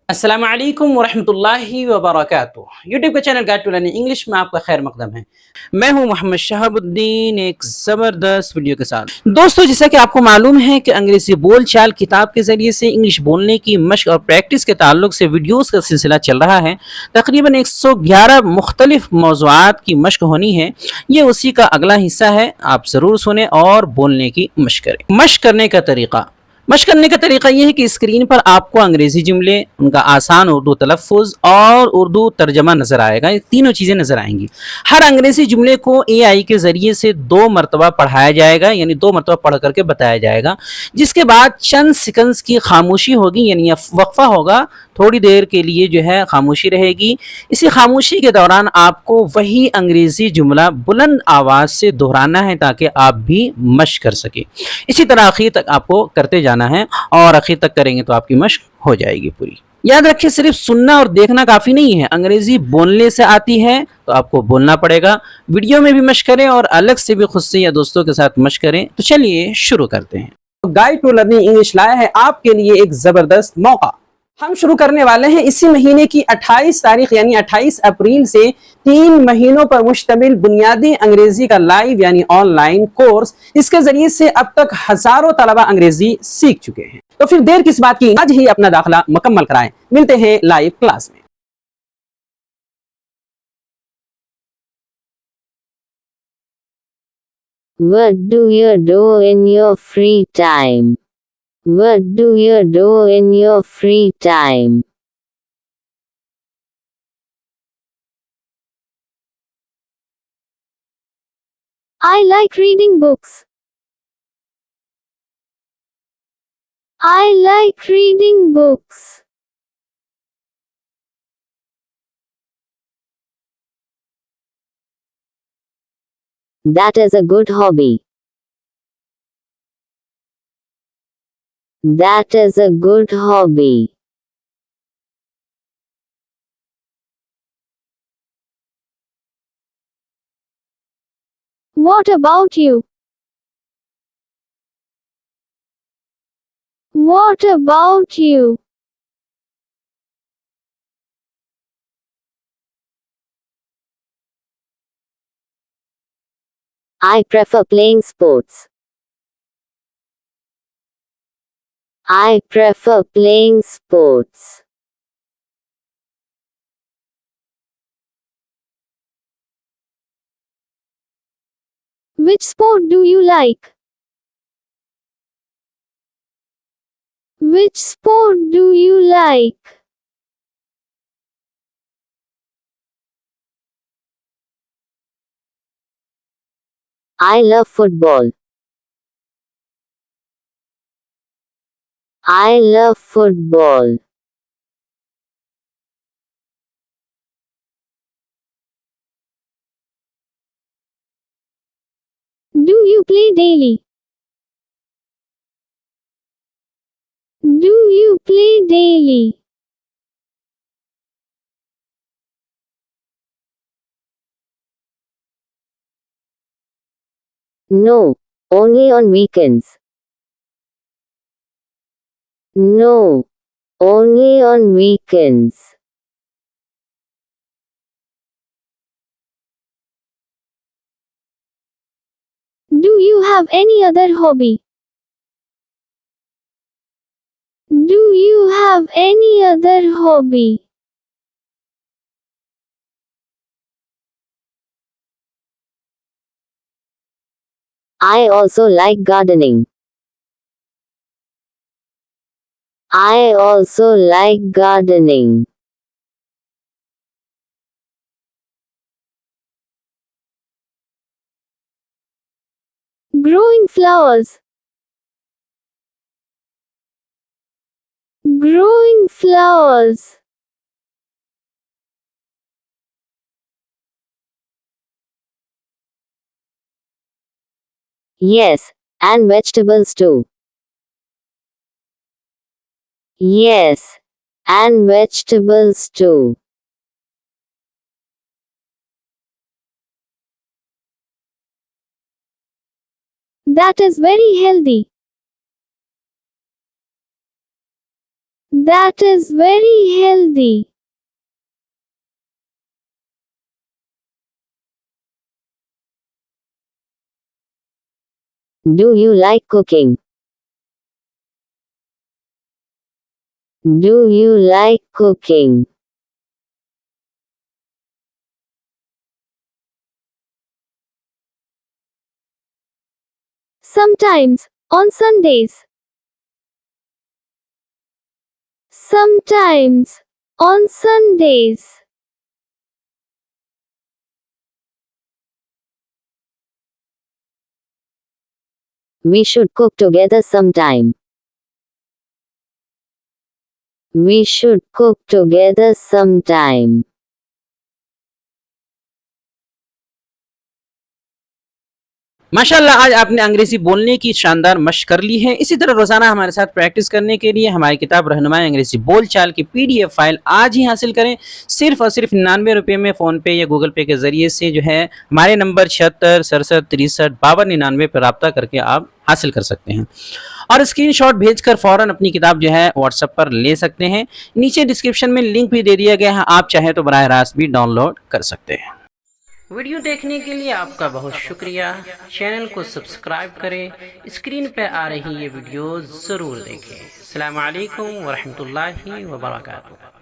السلام علیکم ورحمۃ اللہ وبرکاتہ۔ یوٹیوب کا channel guide to learning English میں آپ کا خیر مقدم ہے۔ میں ہوں محمد شہاب الدین، ایک زبردست ویڈیو کے ساتھ۔ دوستو، جیسا کہ آپ کو معلوم ہے کہ انگریزی بول چال کتاب کے ذریعے سے انگلش بولنے کی مشق اور پریکٹس کے تعلق سے ویڈیوز کا سلسلہ چل رہا ہے۔ تقریباً 111 مختلف موضوعات کی مشق ہونی ہے۔ یہ اسی کا اگلا حصہ ہے، آپ ضرور سنیں اور بولنے کی مشق کریں۔ مشق کرنے کا طریقہ، مشق کرنے کا طریقہ یہ ہے کہ اسکرین پر آپ کو انگریزی جملے، ان کا آسان اردو تلفظ اور اردو ترجمہ نظر آئے گا۔ یہ تینوں چیزیں نظر آئیں گی۔ ہر انگریزی جملے کو اے آئی کے ذریعے سے 2 مرتبہ پڑھایا جائے گا، یعنی 2 مرتبہ پڑھ کر کے بتایا جائے گا، جس کے بعد چند سیکنڈز کی خاموشی ہوگی، یعنی وقفہ ہوگا، تھوڑی دیر کے لیے جو ہے خاموشی رہے گی۔ اسی خاموشی کے دوران آپ کو وہی انگریزی جملہ بلند آواز سے دہرانا ہے تاکہ آپ بھی مشق کر سکیں۔ اسی طرح آخر تک آپ کو کرتے جانا ہے، اور آخر تک کریں گے تو آپ کی مشق ہو جائے گی پوری۔ یاد رکھیں، صرف سننا اور دیکھنا کافی نہیں ہے، انگریزی بولنے سے آتی ہے تو آپ کو بولنا پڑے گا۔ ویڈیو میں بھی مشق کریں اور الگ سے بھی خود سے یا دوستوں کے ساتھ مشق کریں۔ تو چلیے شروع کرتے ہیں۔ گائیڈ ٹو لرننگ انگلش لایا ہے آپ کے لیے ایک زبردست موقع۔ ہم شروع کرنے والے ہیں اسی مہینے کی 28 تاریخ یعنی 28 اپریل سے 3 مہینوں پر مشتمل بنیادی انگریزی کا لائیو یعنی آن لائن کورس۔ اس کے ذریعے سے اب تک ہزاروں طلبہ انگریزی سیکھ چکے ہیں۔ تو پھر دیر کس بات کی، آج ہی اپنا داخلہ مکمل کرائیں۔ ملتے ہیں لائیو کلاس میں۔ What do you do in your free time? What do you do in your free time? I like reading books. I like reading books. That is a good hobby. That is a good hobby. What about you? What about you? I prefer playing sports. I prefer playing sports. Which sport do you like? Which sport do you like? I love football. I love football. Do you play daily? Do you play daily? No, only on weekends. No, only on weekends. Do you have any other hobby? Do you have any other hobby? I also like gardening. I also like gardening. Growing flowers. Growing flowers. Yes, and vegetables too. Yes, and vegetables too. That is very healthy. That is very healthy. Do you like cooking? Do you like cooking? Sometimes, on Sundays. Sometimes, on Sundays. We should cook together sometime. We should cook together sometime. माशाल्लाह आज आपने अंग्रेजी बोलने की शानदार मशक कर ली है। इसी तरह रोजाना हमारे साथ प्रैक्टिस करने के लिए हमारी किताब रहनुमाई अंग्रेजी बोल चाल की PDF फाइल आज ही हासिल करें। सिर्फ और सिर्फ 99 रुपये में फ़ोन पे या गूगल पे के ज़रिए से जो है हमारे नंबर 76 67 63 52 99 पर रब्ता करके आप हासिल कर सकते हैं और स्क्रीनशॉट भेजकर फ़ौरन अपनी किताब जो है व्हाट्सएप पर ले सकते हैं। नीचे डिस्क्रिप्शन में लिंक भी दे दिया गया है, आप चाहें तो बराह रास्त भी डाउनलोड कर सकते हैं। वीडियो देखने के लिए आपका बहुत शुक्रिया। चैनल को सब्सक्राइब करें, स्क्रीन पे आ रही ये वीडियो ज़रूर देखें। अस्सलामु अलैकुम वरहमतुल्लाहि वबरकातुहू।